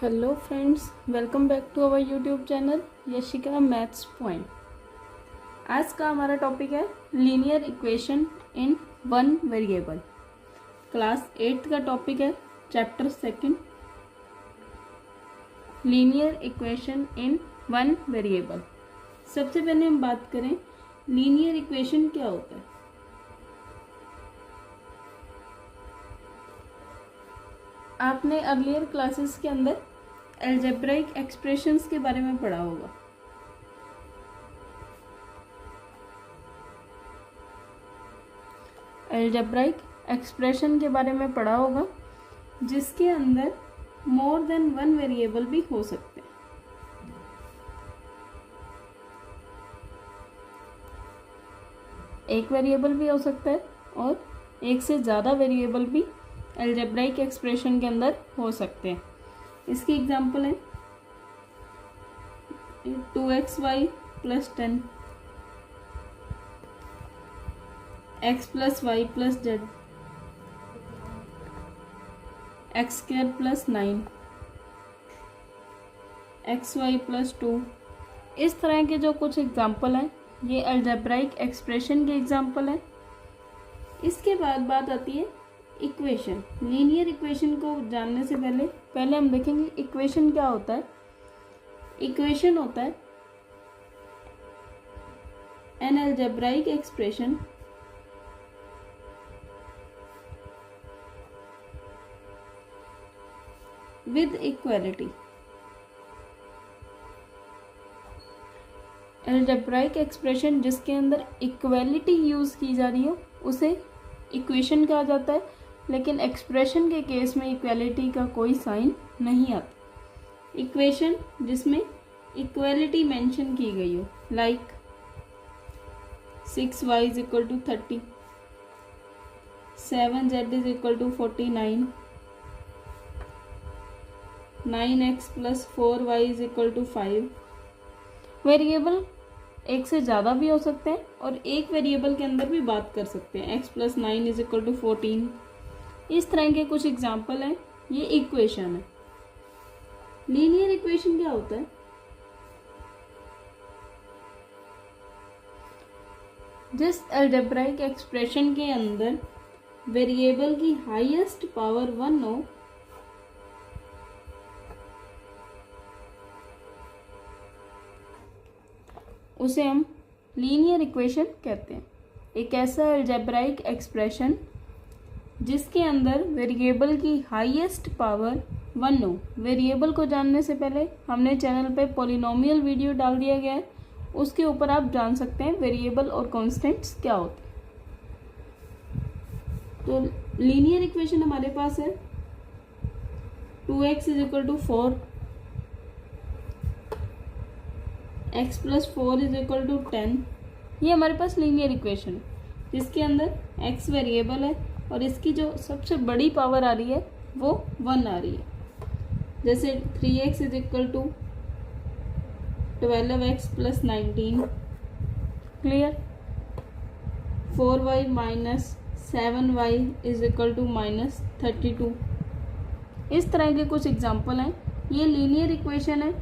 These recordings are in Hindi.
Hello friends, welcome back to our YouTube channel Yashika maths point. आज का हमारा टॉपिक है linear equation in one variable. Class 8 का टॉपिक है chapter 2 linear equation in one variable. सबसे पहले हम बात करें लीनियर इक्वेशन क्या होता है। आपने अर्लियर क्लासेस के अंदर अलजेब्राइक एक्सप्रेशंस के बारे में पढ़ा होगा। अलजेब्राइक एक्सप्रेशन के बारे में पढ़ा होगा जिसके अंदर मोर देन वन वेरिएबल भी हो सकते हैं। एक वेरिएबल भी हो सकता है और एक से ज़्यादा वेरिएबल भी अलजेब्राइक एक्सप्रेशन के अंदर हो सकते हैं। इसकी एग्जांपल है 2xy + 10 x + y + z x² + 9 xy + 2। इस तरह के जो कुछ एग्जांपल हैं ये अलजेब्राइक एक्सप्रेशन के एग्जांपल हैं। इसके बाद बात आती है इक्वेशन। लीनियर इक्वेशन को जानने से पहले हम देखेंगे इक्वेशन क्या होता है। इक्वेशन होता है an algebraic expression with equality. Algebraic expression जिसके अंदर इक्वालिटी यूज की जा रही हो उसे इक्वेशन कहा जाता है, लेकिन एक्सप्रेशन के केस में इक्वालिटी का कोई साइन नहीं आता। इक्वेशन जिसमें इक्वालिटी मेंशन की गई हो, like 6y = 30, 7z = 49, 9x + 4y = 5। Variable एक से ज़्यादा भी हो सकते हैं और एक वेरिएबल के अंदर भी बात कर सकते हैं। x + 9 = 14। इस तरह के कुछ एग्जाम्पल हैं। ये इक्वेशन है। लीनियर इक्वेशन क्या होता है? जिस अलजेब्राइक एक्सप्रेशन के अंदर वेरिएबल की हाईएस्ट पावर 1 हो उसे हम लीनियर इक्वेशन कहते हैं। एक ऐसा अलजेब्राइक एक्सप्रेशन जिसके अंदर वेरिएबल की हाईएस्ट पावर 1 हो। वेरिएबल को जानने से पहले हमने चैनल पे पॉलिनोमियल वीडियो डाल दिया गया है, उसके ऊपर आप जान सकते हैं वेरिएबल और कांस्टेंट्स क्या होते हैं। तो लीनियर इक्वेशन हमारे पास है 2x = 4, x + 4 = 10। ये हमारे पास लीनियर इक्वेशन है जिसके अंदर x वेरिएबल है और इसकी जो सबसे बड़ी पावर आ रही है वो 1 आ रही है। जैसे 3x = 12x + 19, clear. 4y - 7y = -32। इस तरह के कुछ एग्जाम्पल हैं। ये लीनियर इक्वेशन है।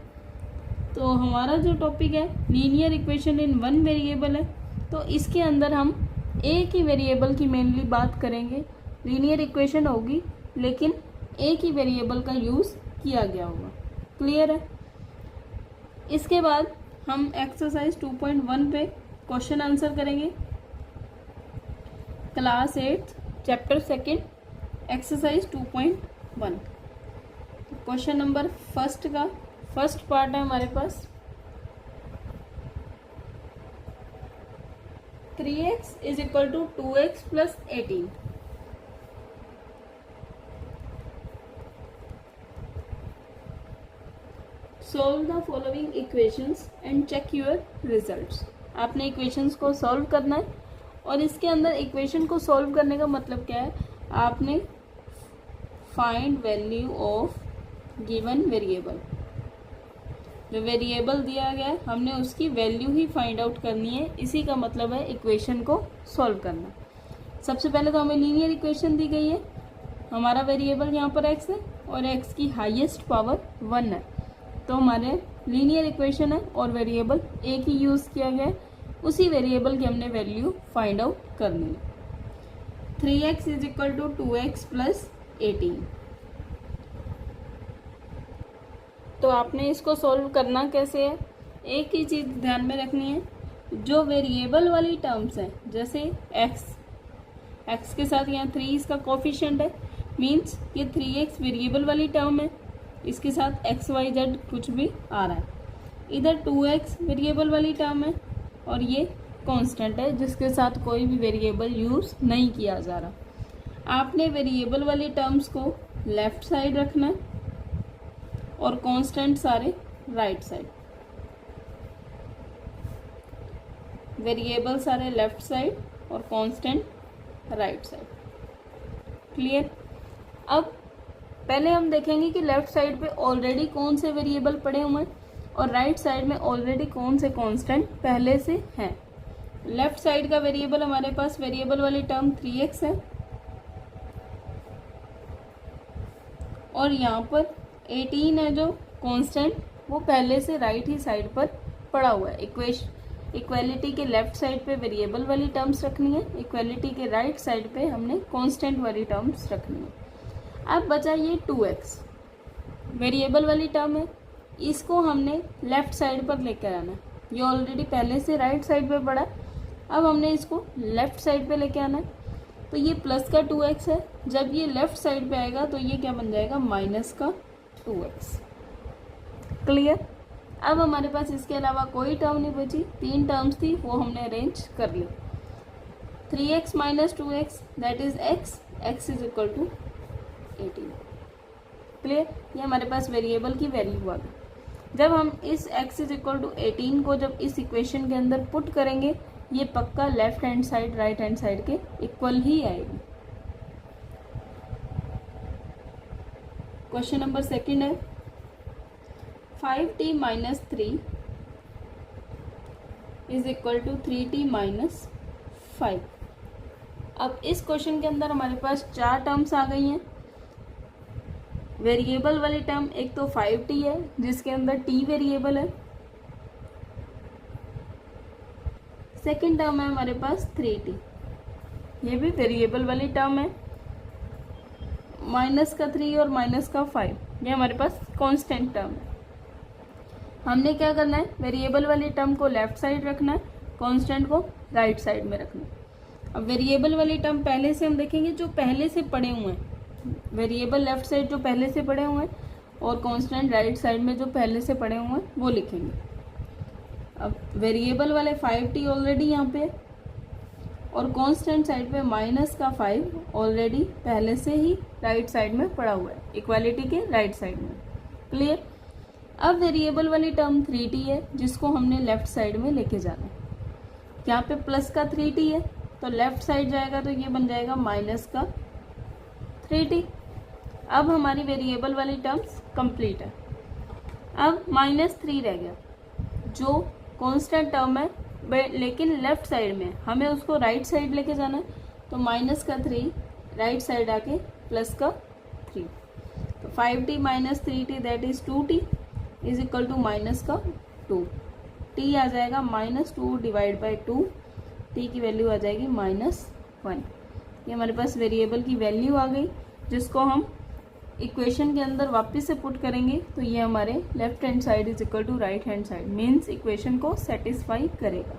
तो हमारा जो टॉपिक है linear equation in one variable है, तो इसके अंदर हम एक ही वेरिएबल की मेनली बात करेंगे। लीनियर इक्वेशन होगी लेकिन एक ही वेरिएबल का यूज़ किया गया होगा, क्लियर है। इसके बाद हम एक्सरसाइज 2.1 पे क्वेश्चन आंसर करेंगे। Class 8 chapter 2 exercise 2.1। Question number first का फर्स्ट पार्ट है हमारे पास 3x = 2x + 18। Solve the following equations and check your results. आपने इक्वेशंस को सॉल्व करना है और इसके अंदर इक्वेशन को सॉल्व करने का मतलब क्या है, आपने find value of given variable. जो वेरिएबल दिया गया है हमने उसकी वैल्यू ही फाइंड आउट करनी है। इसी का मतलब है इक्वेशन को सॉल्व करना। सबसे पहले तो हमें लीनियर इक्वेशन दी गई है। हमारा वेरिएबल यहाँ पर x है और x की हाईएस्ट पावर 1 है, तो हमारे लीनियर इक्वेशन है और वेरिएबल एक ही यूज़ किया गया है, उसी वेरिएबल की हमने वैल्यू फाइंड आउट करनी है। 3x is equal to 2x plus 18। तो आपने इसको सॉल्व करना कैसे है, एक ही चीज़ ध्यान में रखनी है, जो वेरिएबल वाली टर्म्स हैं जैसे x के साथ यहाँ 3 इसका कोफिशिएंट है, मीन्स ये 3x वेरिएबल वाली टर्म है, इसके साथ x y z कुछ भी आ रहा है। इधर 2x वेरिएबल वाली टर्म है और ये कांस्टेंट है जिसके साथ कोई भी वेरिएबल यूज़ नहीं किया जा रहा। आपने वेरिएबल वाली टर्म्स को लेफ्ट साइड रखना है और कांस्टेंट सारे राइट साइड, वेरिएबल सारे लेफ्ट साइड और कांस्टेंट राइट साइड। क्लियर। अब पहले हम देखेंगे कि लेफ्ट साइड पे ऑलरेडी कौन से वेरिएबल पड़े हुए हैं और राइट साइड में ऑलरेडी कौन से कांस्टेंट पहले से हैं। लेफ्ट साइड का वेरिएबल हमारे पास वेरिएबल वाली टर्म 3x है और यहाँ पर 18 है जो कांस्टेंट, वो पहले से राइट ही साइड पर पड़ा हुआ है। इक्वालिटी के लेफ्ट साइड पे वेरिएबल वाली टर्म्स रखनी है, इक्वालिटी के राइट साइड पे हमने कांस्टेंट वाली टर्म्स रखनी है। अब बचा ये 2x वेरिएबल वाली टर्म है, इसको हमने लेफ्ट साइड पर लेकर आना है। ये ऑलरेडी पहले से राइट साइड पे पड़ा है, अब हमने इसको लेफ्ट साइड पे लेके आना है। तो ये प्लस का 2x है, जब ये लेफ्ट साइड पे आएगा तो ये क्या बन जाएगा, माइनस का 2x। क्लियर। अब हमारे पास इसके अलावा कोई टर्म नहीं बची, 3 टर्म्स थी वो हमने अरेंज कर ली। 3x minus 2x that is x is equal to 18। Clear. ये हमारे पास वेरिएबल की वैल्यू आ गई। जब हम इस x इज इक्वल टू 18 को जब इस इक्वेशन के अंदर पुट करेंगे, ये पक्का left hand side right hand side के इक्वल ही आएगी। क्वेश्चन नंबर 2 है 5t minus 3 is equal to 3t minus 5। अब इस क्वेश्चन के अंदर हमारे पास 4 टर्म्स आ गई हैं। वेरिएबल वाली टर्म एक तो 5t है जिसके अंदर t वेरिएबल है, सेकेंड टर्म है हमारे पास 3t, ये भी वेरिएबल वाली टर्म है, माइनस का 3 और माइनस का 5 ये हमारे पास कांस्टेंट टर्म है। हमने क्या करना है, वेरिएबल वाली टर्म को लेफ्ट साइड रखना है, कांस्टेंट को राइट साइड में रखना है। अब वेरिएबल वाली टर्म पहले से हम देखेंगे जो पहले से पड़े हुए हैं, वेरिएबल लेफ्ट साइड जो पहले से पड़े हुए हैं और कांस्टेंट राइट साइड में जो पहले से पड़े हुए हैं वो लिखेंगे। अब वेरिएबल वाले 5t ऑलरेडी यहाँ पे और कांस्टेंट साइड पे माइनस का 5 ऑलरेडी पहले से ही राइट साइड में पड़ा हुआ है, इक्वालिटी के राइट साइड में। क्लियर। अब वेरिएबल वाली टर्म 3t है जिसको हमने लेफ्ट साइड में लेके जाना है। यहाँ पे प्लस का 3t है तो लेफ्ट साइड जाएगा तो ये बन जाएगा माइनस का 3t। अब हमारी वेरिएबल वाली टर्म्स कंप्लीट है। अब -3 रह गया जो कांस्टेंट टर्म है लेकिन लेफ्ट साइड में, हमें उसको राइट साइड लेके जाना है, तो माइनस का 3 राइट साइड आके प्लस का 3, तो 5t minus 3t that is 2t is equal to minus का 2। t आ जाएगा -2 डिवाइड बाई 2, t की वैल्यू आ जाएगी -1। ये हमारे पास वेरिएबल की वैल्यू आ गई जिसको हम इक्वेशन के अंदर वापस से पुट करेंगे तो ये हमारे left hand side is equal to right hand side, means equation को सेटिस्फाई करेगा।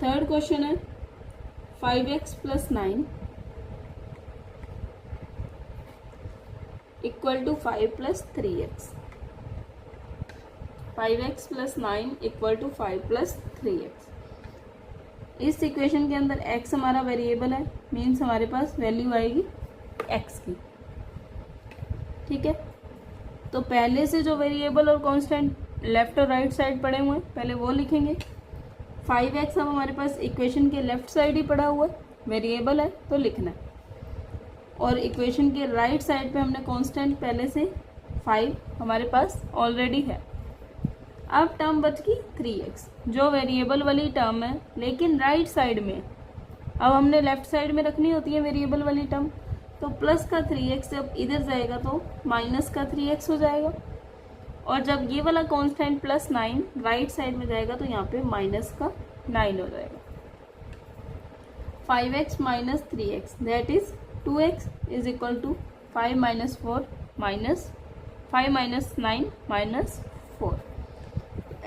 थर्ड क्वेश्चन है 5x plus 9 equal to 5 plus 3x। 5x plus 9 equal to 5 plus 3x। इस इक्वेशन के अंदर x हमारा वेरिएबल है, मीन्स हमारे पास वैल्यू आएगी x की। ठीक है, तो पहले से जो वेरिएबल और कांस्टेंट लेफ्ट और राइट साइड पड़े हुए हैं पहले वो लिखेंगे। 5x अब हमारे पास इक्वेशन के लेफ्ट साइड ही पड़ा हुआ है, वेरिएबल है तो लिखना है, और इक्वेशन के राइट साइड पे हमने कांस्टेंट पहले से 5 हमारे पास ऑलरेडी है। अब टर्म बच गई 3x जो वेरिएबल वाली टर्म है लेकिन राइट साइड में। अब हमने लेफ्ट साइड में रखनी होती है वेरिएबल वाली टर्म, तो प्लस का 3x जब इधर जाएगा तो माइनस का 3x हो जाएगा, और जब ये वाला कांस्टेंट +9 राइट साइड में जाएगा तो यहाँ पे माइनस का 9 हो जाएगा। 5x minus 3x that is 2x is equal to 5 minus 4 minus 5 minus 9 minus 4।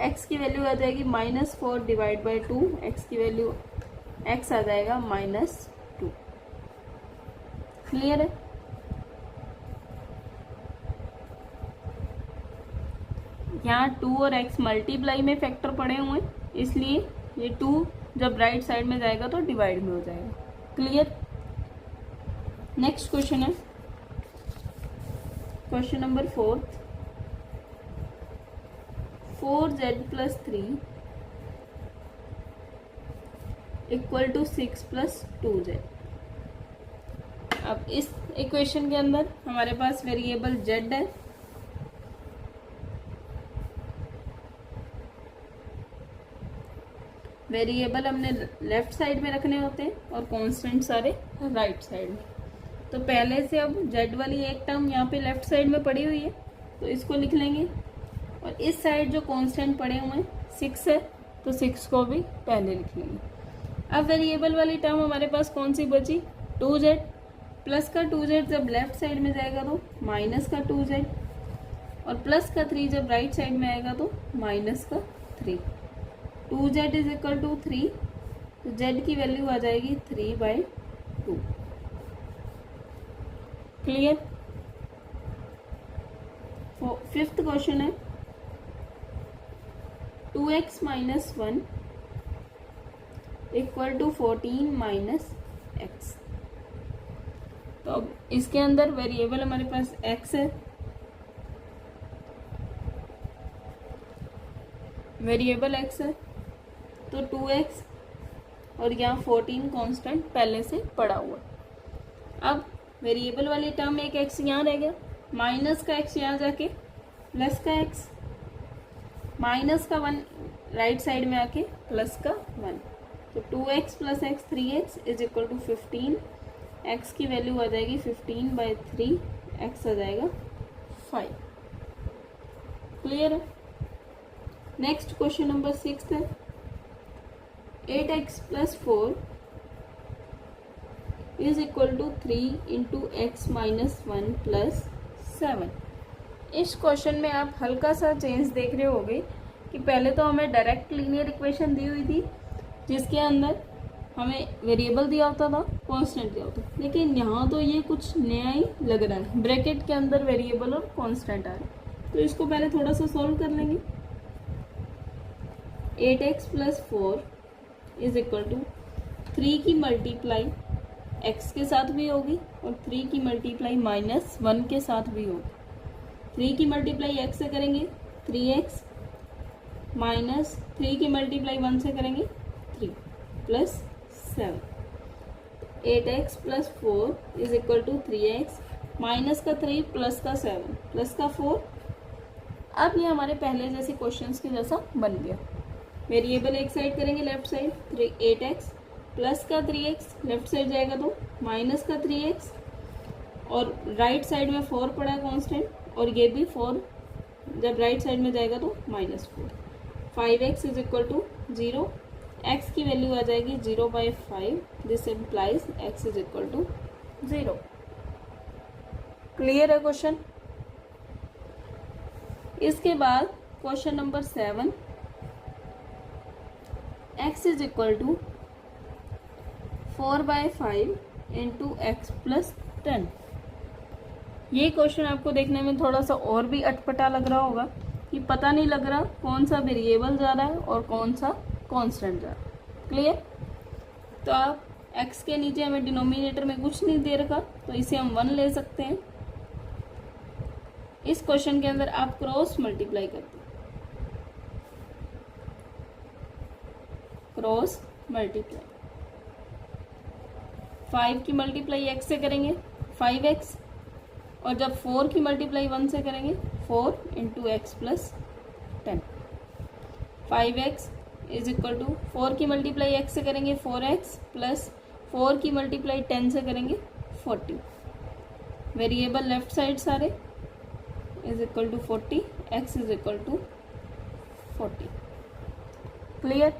x की वैल्यू आ जाएगी -4 डिवाइड बाई 2, x की वैल्यू x आ जाएगा -2। क्लियर है? यहाँ 2 और x मल्टीप्लाई में फैक्टर पड़े हुए हैं, इसलिए ये 2 जब राइट साइड में जाएगा तो डिवाइड में हो जाएगा। क्लियर? नेक्स्ट क्वेश्चन है question number 4। 4z + 3 equal to 6 + 2z। अब इस इक्वेशन के अंदर हमारे पास वेरिएबल z है, वेरिएबल हमने लेफ्ट साइड में रखने होते हैं और कांस्टेंट सारे राइट साइड में। तो पहले से अब z वाली एक टर्म यहाँ पे लेफ्ट साइड में पड़ी हुई है तो इसको लिख लेंगे, और इस साइड जो कांस्टेंट पड़े हुए हैं 6 है तो 6 को भी पहले लिख लेंगे। अब वेरिएबल वाली टर्म हमारे पास कौन सी बची? 2z। प्लस का 2z जब लेफ्ट साइड में जाएगा तो माइनस का 2z, और प्लस का 3 जब राइट साइड में आएगा तो माइनस का 3। 2z इज इक्वल टू 3, तो z की वैल्यू आ जाएगी 3/2। क्लियर? फिफ्थ क्वेश्चन है 2x minus 1 equal to 14 minus x। तो अब इसके अंदर वेरिएबल हमारे पास x है, वेरिएबल x है तो 2x और यहाँ 14 कांस्टेंट पहले से पड़ा हुआ। अब वेरिएबल वाली टर्म एक x यहाँ रह गया, माइनस का x यहाँ जाके प्लस का x, माइनस का 1 राइट साइड में आके प्लस का 1, तो 2x + x 3x is equal to 15। x की वैल्यू आ जाएगी 15/3, x आ जाएगा 5। क्लियर है? नेक्स्ट क्वेश्चन नंबर 6 है 8x + 4 is equal to 3 × x - 1 + 7। इस क्वेश्चन में आप हल्का सा चेंज देख रहे होगे कि पहले तो हमें डायरेक्ट लीनियर इक्वेशन दी हुई थी जिसके अंदर हमें वेरिएबल दिया होता था, कांस्टेंट दिया होता, लेकिन यहाँ तो ये कुछ नया ही लग रहा है, ब्रैकेट के अंदर वेरिएबल और कांस्टेंट आ रहा है। तो इसको पहले थोड़ा सा सॉल्व कर लेंगे। 8x + 4 इज इक्वल टू 3 की मल्टीप्लाई x के साथ भी होगी और 3 की मल्टीप्लाई -1 के साथ भी होगी। 3 की मल्टीप्लाई x से करेंगे 3x, माइनस 3 की मल्टीप्लाई 1 से करेंगे 3 + 7। 8x + 4 is equal to 3x, minus का 3 प्लस का 7 प्लस का 4। अब ये हमारे पहले जैसे क्वेश्चंस के जैसा बन गया। वेरिएबल एक साइड करेंगे लेफ्ट साइड 8x, प्लस का 3x लेफ्ट साइड जाएगा तो माइनस का 3x, और राइट साइड में 4 पड़ा कांस्टेंट, और ये भी 4 जब राइट साइड में जाएगा तो -4। 5x is equal to 0, x की वैल्यू आ जाएगी 0/5, this implies x is equal to 0। Clear है क्वेश्चन? इसके बाद question number 7, x is equal to 4/5 × x + 10। ये क्वेश्चन आपको देखने में थोड़ा सा और भी अटपटा लग रहा होगा कि पता नहीं लग रहा कौन सा वेरिएबल जा रहा है और कौन सा कांस्टेंट जा रहा है। क्लियर? तो आप x के नीचे हमें डिनोमिनेटर में कुछ नहीं दे रखा तो इसे हम 1 ले सकते हैं। इस क्वेश्चन के अंदर आप क्रॉस मल्टीप्लाई करते हैं, क्रॉस मल्टीप्लाई 5 की मल्टीप्लाई x से करेंगे 5x, और जब 4 की मल्टीप्लाई 1 से करेंगे 4 × x + 10। 5x is equal to 4 की मल्टीप्लाई x से करेंगे 4x, प्लस 4 की मल्टीप्लाई 10 से करेंगे 40। वेरिएबल लेफ्ट साइड सारे is equal to 40, x is equal to 40। Clear.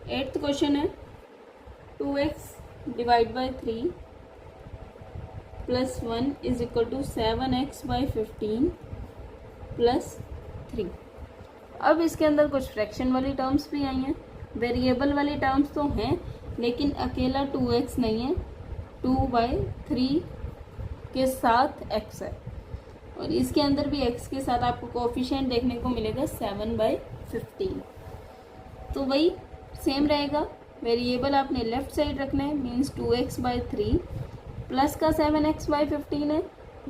8th question है 2x divide by 3 plus 1 is equal to 7x by 15 plus 3। अब इसके अंदर कुछ फ्रैक्शन वाली टर्म्स भी आई हैं, वेरिएबल वाली टर्म्स तो हैं लेकिन अकेला 2x नहीं है, 2/3 के साथ x है और इसके अंदर भी x के साथ आपको कोएफिशिएंट देखने को मिलेगा 7/15। तो वही सेम रहेगा, वेरिएबल आपने लेफ्ट साइड रखना है, मीन्स 2x/3 प्लस का 7x/15 है,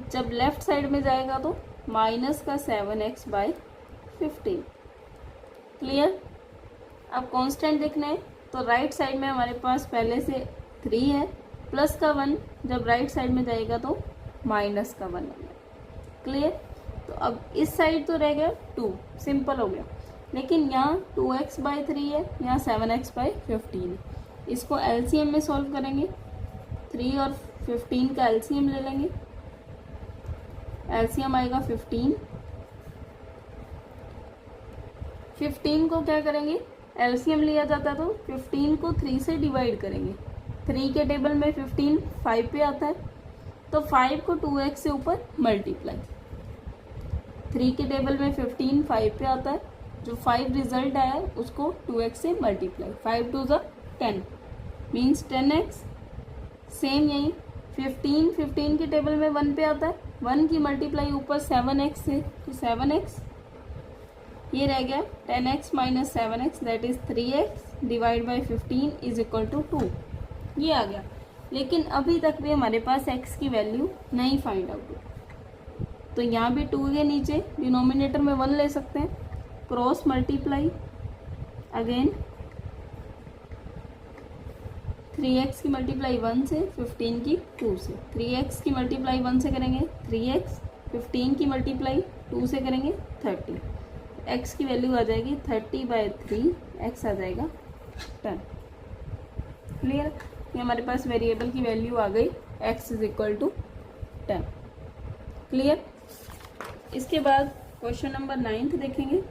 जब लेफ्ट साइड में जाएगा तो माइनस का 7x/15। क्लियर। अब कांस्टेंट देखना है तो राइट साइड में हमारे पास पहले से 3 है, प्लस का 1 जब राइट साइड में जाएगा तो माइनस का 1 होगा। क्लियर। तो अब इस साइड तो रह गया 2, सिंपल हो गया, लेकिन यहाँ 2x/3 है, यहाँ 7x/15 है। इसको एलसीएम में सॉल्व करेंगे, 3 और 15 का एलसीएम ले लेंगे, एलसीएम आएगा 15। 15 को क्या करेंगे, एलसीएम लिया जाता तो 15 को 3 से डिवाइड करेंगे, 3 के टेबल में 15 5 पे आता है तो 5 को 2x से ऊपर मल्टीप्लाई, 3 के टेबल में 15 5 पे आता है, जो 5 रिजल्ट आया उसको 2x से मल्टीप्लाई, 5 2 ज़ा 10 मीन्स 10x। सेम यही 15 के टेबल में 1 पे आता है, 1 की मल्टीप्लाई ऊपर 7x से तो 7x, ये रह गया 10x minus 7x that is 3x divide by 15 is equal to 2, ये आ गया। लेकिन अभी तक भी हमारे पास x की वैल्यू नहीं फाइंड आउट हुई, तो यहाँ भी 2 के नीचे डिनोमिनेटर में 1 ले सकते हैं, क्रॉस मल्टीप्लाई अगेन 3x की मल्टीप्लाई 1 से, 15 की 2 से, 3x की मल्टीप्लाई 1 से करेंगे 3x, 15 की मल्टीप्लाई 2 से करेंगे 30, x की वैल्यू आ जाएगी 30/3, x आ जाएगा 10। क्लियर। ये हमारे पास वेरिएबल की वैल्यू आ गई, x is equal to 10। Clear. इसके बाद क्वेश्चन नंबर 9 देखेंगे।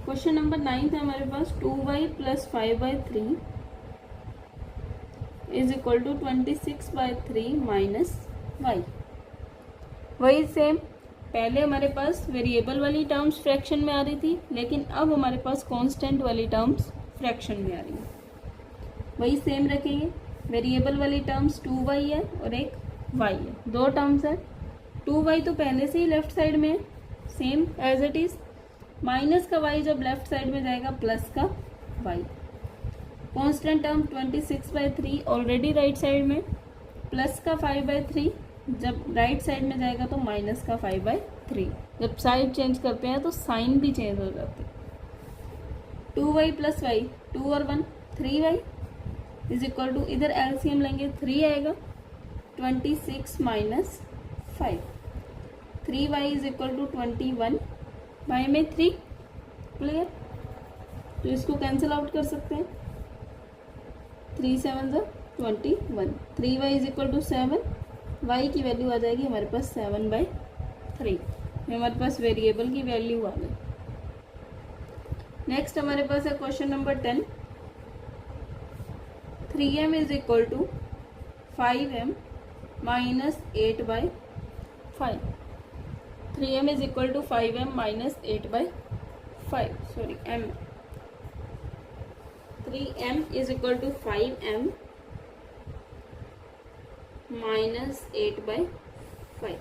क्वेश्चन नंबर 9 है हमारे पास 2y plus 5/3 is equal to 26/3 minus y। वही सेम, पहले हमारे पास वेरिएबल वाली टर्म्स फ्रैक्शन में आ रही थी, लेकिन अब हमारे पास कांस्टेंट वाली टर्म्स फ्रैक्शन में आ रही है। वही सेम रखेंगे, वेरिएबल वाली टर्म्स 2y है और एक y है, 2 टर्म्स है। 2y तो पहले से ही लेफ्ट साइड में है, same as it is, minus का y जब लेफ्ट साइड में जाएगा प्लस का y। Constant term 26/3 already right side में, प्लस का 5/3 जब राइट साइड में जाएगा तो माइनस का 5/3। जब साइड चेंज करते हैं तो साइन भी चेंज हो जाते हैं। 2y प्लस y, 2 और 1 3y इज इक्वल टू, इधर एलसीएम लेंगे 3 आएगा, 26 minus 5, 3y is equal to 21, y में 3। क्लियर। तो इसको कैंसिल आउट कर सकते हैं, 3 7 21, 3y is equal to 7, y की वैल्यू आ जाएगी हमारे पास 7/3। हमारे पास वेरिएबल की वैल्यू आ गई। नेक्स्ट हमारे पास है question number 10, 3m is equal to 5m minus 8/5। 3m is equal to 5m minus 8/5, sorry m, 3m is equal to 5m minus 8/5।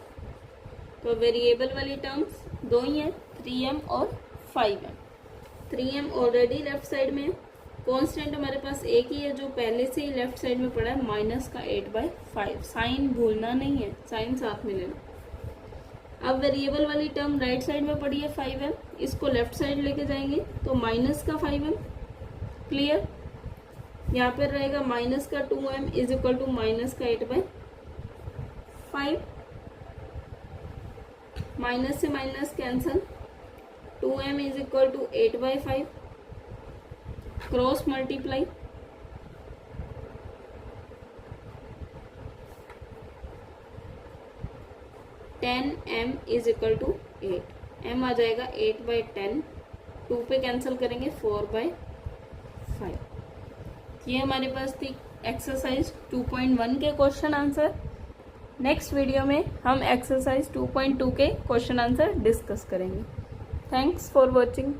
तो वेरिएबल वाली टर्म्स 2 ही हैं, 3m और 5m। 3m already left side में है, कांस्टेंट हमारे पास एक ही है जो पहले से ही लेफ्ट साइड में पड़ा है, माइनस का 8/5। साइन भूलना नहीं है, साइन साथ में लेना। अब वेरिएबल वाली टर्म राइट साइड में पड़ी है 5m, इसको लेफ्ट साइड लेके जाएंगे तो माइनस का 5m। क्लियर। यहाँ पर रहेगा माइनस का 2m is equal to minus का 8/5, माइनस से minus cancel, 2m is equal to 8/5, cross multiply 10m is equal to 8, m आ जाएगा 8/10, 2 पे कैंसिल करेंगे 4/5। ये हमारे पास थी एक्सरसाइज 2.1 के क्वेश्चन आंसर। नेक्स्ट वीडियो में हम एक्सरसाइज 2.2 के क्वेश्चन आंसर डिस्कस करेंगे। Thanks for watching.